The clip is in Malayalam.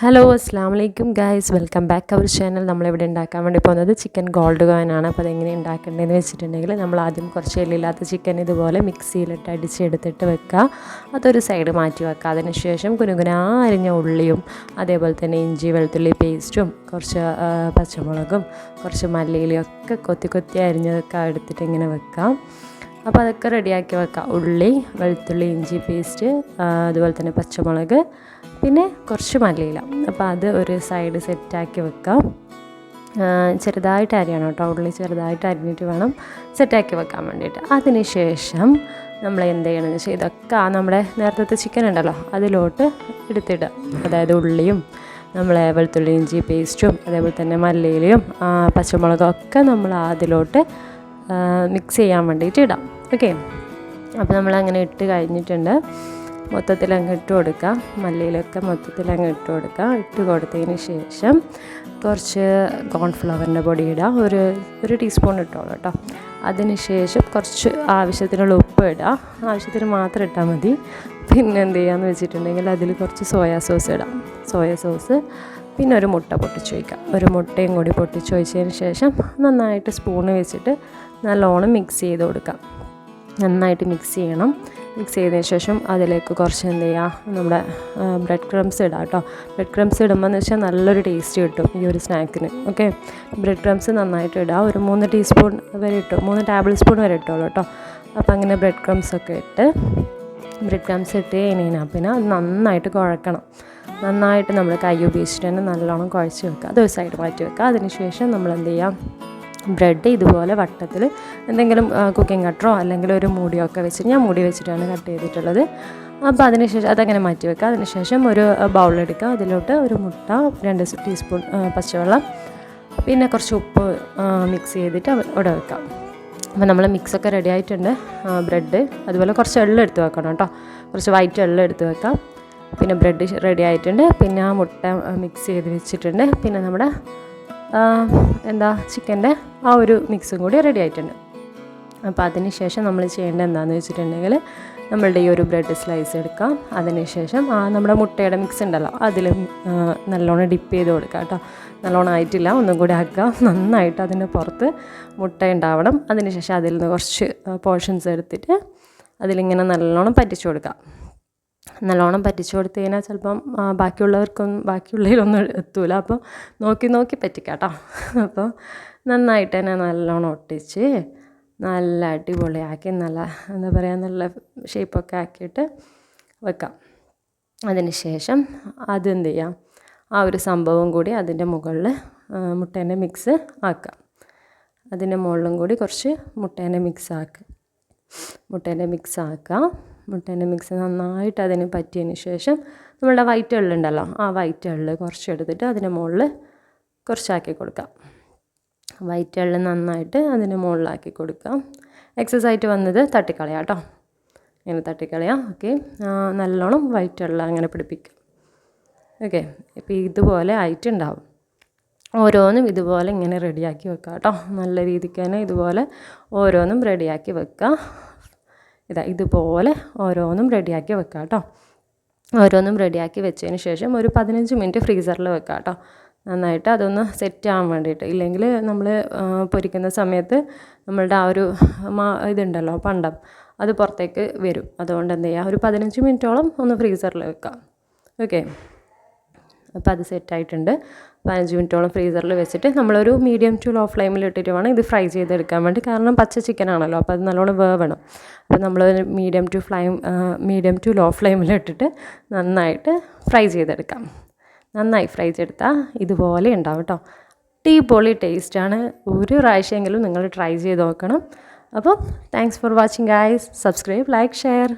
ഹലോ അസ്സാം വലൈക്കും guys, welcome back our channel. നമ്മളിവിടെ ഉണ്ടാക്കാൻ വേണ്ടി പോകുന്നത് ചിക്കൻ ഗോൾഡ് കോയിനാണ്. അപ്പോൾ അതെങ്ങനെ ഉണ്ടാക്കേണ്ടതെന്ന് വെച്ചിട്ടുണ്ടെങ്കിൽ നമ്മൾ ആദ്യം കുറച്ച് എല്ലില്ലാത്ത ചിക്കൻ ഇതുപോലെ മിക്സിയിലിട്ട് അടിച്ചെടുത്തിട്ട് വെക്കുക. അതൊരു സൈഡ് മാറ്റി വെക്കുക. അതിനുശേഷം കുനുകുനാ അരിഞ്ഞ ഉള്ളിയും അതേപോലെ തന്നെ ഇഞ്ചി വെളുത്തുള്ളി പേസ്റ്റും കുറച്ച് പച്ചമുളകും കുറച്ച് മല്ലിയിലും ഒക്കെ കൊത്തി കൊത്തി അരിഞ്ഞതൊക്കെ എടുത്തിട്ട് ഇങ്ങനെ വെക്കാം. അപ്പോൾ അതൊക്കെ റെഡിയാക്കി വെക്കാം. ഉള്ളി, വെളുത്തുള്ളി, ഇഞ്ചി പേസ്റ്റ്, അതുപോലെ തന്നെ പച്ചമുളക്, പിന്നെ കുറച്ച് മല്ലിയില. അപ്പോൾ അത് ഒരു സൈഡ് സെറ്റാക്കി വെക്കാം. ചെറുതായിട്ട് അരിയണം കേട്ടോ, ഉള്ളി ചെറുതായിട്ട് അരിഞ്ഞിട്ട് വേണം സെറ്റാക്കി വെക്കാൻ വേണ്ടിയിട്ട്. അതിന് ശേഷം നമ്മൾ എന്ത് ചെയ്യണമെന്ന് വെച്ചാൽ ഇതൊക്കെ നമ്മുടെ നേരത്തെ ചിക്കൻ ഉണ്ടല്ലോ അതിലോട്ട് എടുത്തിടുക. അതായത് ഉള്ളിയും നമ്മളെ വെളുത്തുള്ളി ഇഞ്ചി പേസ്റ്റും അതേപോലെ തന്നെ മല്ലിയിലയും പച്ചമുളകും ഒക്കെ നമ്മൾ അതിലോട്ട് മിക്സ് ചെയ്യാൻ വേണ്ടിയിട്ട് ഇടാം. ഓക്കെ, അപ്പോൾ നമ്മളങ്ങനെ ഇട്ട് കഴിഞ്ഞിട്ടുണ്ട്. മൊത്തത്തിൽ അങ്ങ് ഇട്ട് കൊടുക്കുക. മല്ലിയിലൊക്കെ മൊത്തത്തിൽ അങ്ങ് ഇട്ട് കൊടുക്കുക. ഇട്ട് കൊടുത്തതിന് ശേഷം കുറച്ച് കോൺഫ്ലവറിൻ്റെ പൊടി ഇടുക. ഒരു ടീസ്പൂൺ ഇട്ടോളൂ കേട്ടോ. അതിന് ശേഷം കുറച്ച് ആവശ്യത്തിനുള്ള ഉപ്പ് ഇടുക. ആവശ്യത്തിന് മാത്രം ഇട്ടാൽ മതി. പിന്നെ എന്ത് ചെയ്യാമെന്ന് വെച്ചിട്ടുണ്ടെങ്കിൽ അതിൽ കുറച്ച് സോയാ സോസ് ഇടാം. സോയാ സോസ്, പിന്നെ ഒരു മുട്ട പൊട്ടിച്ച് വയ്ക്കാം. ഒരു മുട്ടയും കൂടി പൊട്ടിച്ച് വെച്ചതിന് ശേഷം നന്നായിട്ട് സ്പൂണ് വെച്ചിട്ട് നല്ലോണം മിക്സ് ചെയ്ത് കൊടുക്കാം. നന്നായിട്ട് മിക്സ് ചെയ്യണം. മിക്സ് ചെയ്തതിന് ശേഷം അതിലേക്ക് കുറച്ച് എന്ത് ചെയ്യുക, നമ്മുടെ ബ്രെഡ് ക്രംസ് ഇടാം കേട്ടോ. ബ്രെഡ് ക്രംസ് ഇടുമ്പോൾ എന്ന് വെച്ചാൽ നല്ലൊരു ടേസ്റ്റ് കിട്ടും ഈ ഒരു സ്നാക്കിന്. ഓക്കെ, ബ്രെഡ് ക്രംസ് നന്നായിട്ട് ഇടുക. ഒരു 3 ടീസ്പൂൺ വരെ ഇട്ടു, 3 ടേബിൾ സ്പൂൺ വരെ ഇട്ടോളൂ കേട്ടോ. അപ്പോൾ അങ്ങനെ ബ്രെഡ് ക്രംസ് ഒക്കെ ഇട്ട് കഴിഞ്ഞാൽ പിന്നെ അത് നന്നായിട്ട് കുഴക്കണം. നന്നായിട്ട് നമ്മൾ കൈ ഉപയോഗിച്ചിട്ട് തന്നെ നല്ലോണം കുഴച്ച് വെക്കുക. അതൊരു സൈഡ് മാറ്റി വെക്കുക. അതിനുശേഷം നമ്മൾ എന്ത് ചെയ്യാം, ബ്രെഡ് ഇതുപോലെ വട്ടത്തിൽ എന്തെങ്കിലും കുക്കിംഗ് കട്ടറോ അല്ലെങ്കിൽ ഒരു മൂടിയൊക്കെ വെച്ചിട്ട്, ഞാൻ മൂടി വെച്ചിട്ടാണ് കട്ട് ചെയ്തിട്ടുള്ളത്. അപ്പോൾ അതിനുശേഷം അതങ്ങനെ മാറ്റി വെക്കുക. അതിനുശേഷം ഒരു ബൗളെടുക്കുക. അതിലോട്ട് ഒരു മുട്ട, 2 ടീസ്പൂൺ പച്ചവെള്ളം, പിന്നെ കുറച്ച് ഉപ്പ് മിക്സ് ചെയ്തിട്ട് അവിടെ വെക്കാം. അപ്പോൾ നമ്മൾ മിക്സൊക്കെ റെഡി ആയിട്ടുണ്ട്. ബ്രെഡ് അതുപോലെ കുറച്ച് എള്ള് എടുത്ത് വെക്കണം കേട്ടോ. കുറച്ച് വൈറ്റ് എള്ള് എടുത്ത് വെക്കാം. പിന്നെ ബ്രെഡ് റെഡി ആയിട്ടുണ്ട്. പിന്നെ ആ മുട്ട മിക്സ് ചെയ്ത് വെച്ചിട്ടുണ്ട്. പിന്നെ നമ്മുടെ ചിക്കൻ്റെ ആ ഒരു മിക്സും കൂടി റെഡി ആയിട്ടുണ്ട്. അപ്പോൾ അതിന് ശേഷം നമ്മൾ ചെയ്യേണ്ടത് എന്താണെന്ന് വെച്ചിട്ടുണ്ടെങ്കിൽ നമ്മളുടെ ഈ ഒരു ബ്രെഡ് സ്ലൈസ് എടുക്കാം. അതിനുശേഷം നമ്മുടെ മുട്ടയുടെ മിക്സ് ഉണ്ടല്ലോ അതിൽ നല്ലോണം ഡിപ്പ് ചെയ്ത് കൊടുക്കുക കേട്ടോ. നല്ലോണം ആയിട്ടില്ല, ഒന്നും കൂടി ആക്കുക. നന്നായിട്ട് അതിൻ്റെ പുറത്ത് മുട്ട ഉണ്ടാവണം. അതിനുശേഷം അതിൽ നിന്ന് കുറച്ച് പോർഷൻസ് എടുത്തിട്ട് അതിലിങ്ങനെ നല്ലോണം പറ്റിച്ചു കൊടുക്കുക. നല്ലോണം പറ്റിച്ചു കൊടുത്തു കഴിഞ്ഞാൽ ചിലപ്പം ബാക്കിയുള്ളതിലൊന്നും എത്തൂല. അപ്പോൾ നോക്കി പറ്റിക്കാം കേട്ടോ. അപ്പോൾ നന്നായിട്ട് തന്നെ നല്ലോണം ഒട്ടിച്ച് നല്ല അടിപൊളിയാക്കി നല്ല ഷേപ്പൊക്കെ ആക്കിയിട്ട് വെക്കാം. അതിന് ശേഷം അതെന്ത് ചെയ്യാം, ആ ഒരു സംഭവം കൂടി അതിൻ്റെ മുകളിൽ മുട്ടേൻ്റെ മിക്സ് ആക്കാം. അതിൻ്റെ മുകളിലും കൂടി കുറച്ച് മുട്ടേൻ്റെ മിക്സ് ആക്കുക. മുട്ടേൻ്റെ മിക്സ് നന്നായിട്ട് അതിന് പറ്റിയതിന് ശേഷം നമ്മളുടെ വൈറ്റ് എള്ളുണ്ടല്ലോ ആ വൈറ്റ് എള്ള് കുറച്ച് എടുത്തിട്ട് അതിൻ്റെ മുകളിൽ കുറച്ചാക്കി കൊടുക്കാം. വൈറ്റ് എള്ള് നന്നായിട്ട് അതിൻ്റെ മുകളിലാക്കി കൊടുക്കാം. എക്സസ് ആയിട്ട് വന്നത് തട്ടിക്കളയാം കേട്ടോ. ഇങ്ങനെ തട്ടിക്കളയാം. ഓക്കെ, നല്ലോണം വൈറ്റ് എള്ള് അങ്ങനെ പിടിപ്പിക്കാം. ഓക്കെ, ഇപ്പോൾ ഇതുപോലെ ആയിട്ടുണ്ടാവും. ഓരോന്നും ഇതുപോലെ ഇങ്ങനെ റെഡിയാക്കി വെക്കുക കേട്ടോ. നല്ല രീതിക്ക് തന്നെ ഇതുപോലെ ഓരോന്നും റെഡിയാക്കി വെക്കുക. ഇതുപോലെ ഓരോന്നും റെഡിയാക്കി വെക്കുക കേട്ടോ. ഓരോന്നും റെഡിയാക്കി വെച്ചതിന് ശേഷം ഒരു 15 മിനിറ്റ് ഫ്രീസറിൽ വെക്കുക കേട്ടോ. നന്നായിട്ട് അതൊന്ന് സെറ്റ് ആവാൻ വേണ്ടിയിട്ട്. ഇല്ലെങ്കിൽ നമ്മൾ പൊരിക്കുന്ന സമയത്ത് നമ്മളുടെ ആ ഒരു ഇതുണ്ടല്ലോ പണ്ടം, അത് പുറത്തേക്ക് വരും. അതുകൊണ്ട് എന്ത് ചെയ്യുക, ഒരു 15 മിനിറ്റോളം ഒന്ന് ഫ്രീസറിൽ വെക്കുക. ഓക്കെ, അപ്പോൾ അത് സെറ്റായിട്ടുണ്ട്. 15 മിനിറ്റോളം ഫ്രീസറിൽ വെച്ചിട്ട് നമ്മളൊരു മീഡിയം ടു ലോ ഫ്ലെയിമിൽ ഇട്ടിട്ട് വേണം ഇത് ഫ്രൈ ചെയ്തെടുക്കാൻ വേണ്ടി. കാരണം പച്ച ചിക്കൻ ആണല്ലോ, അപ്പോൾ അത് നല്ലോണം വേവണം. അപ്പോൾ നമ്മൾ മീഡിയം ടു ലോ ഫ്ലെയിമിൽ ഇട്ടിട്ട് നന്നായിട്ട് ഫ്രൈ ചെയ്തെടുക്കാം. നന്നായി ഫ്രൈ ചെയ്തെടുത്താൽ ഇതുപോലെ ഉണ്ടാവും കേട്ടോ. അടിപൊളി ടേസ്റ്റാണ്. ഒരു പ്രാവശ്യമെങ്കിലും നിങ്ങൾ ട്രൈ ചെയ്ത് നോക്കണം. അപ്പോൾ thanks for watching guys. Subscribe, like, share.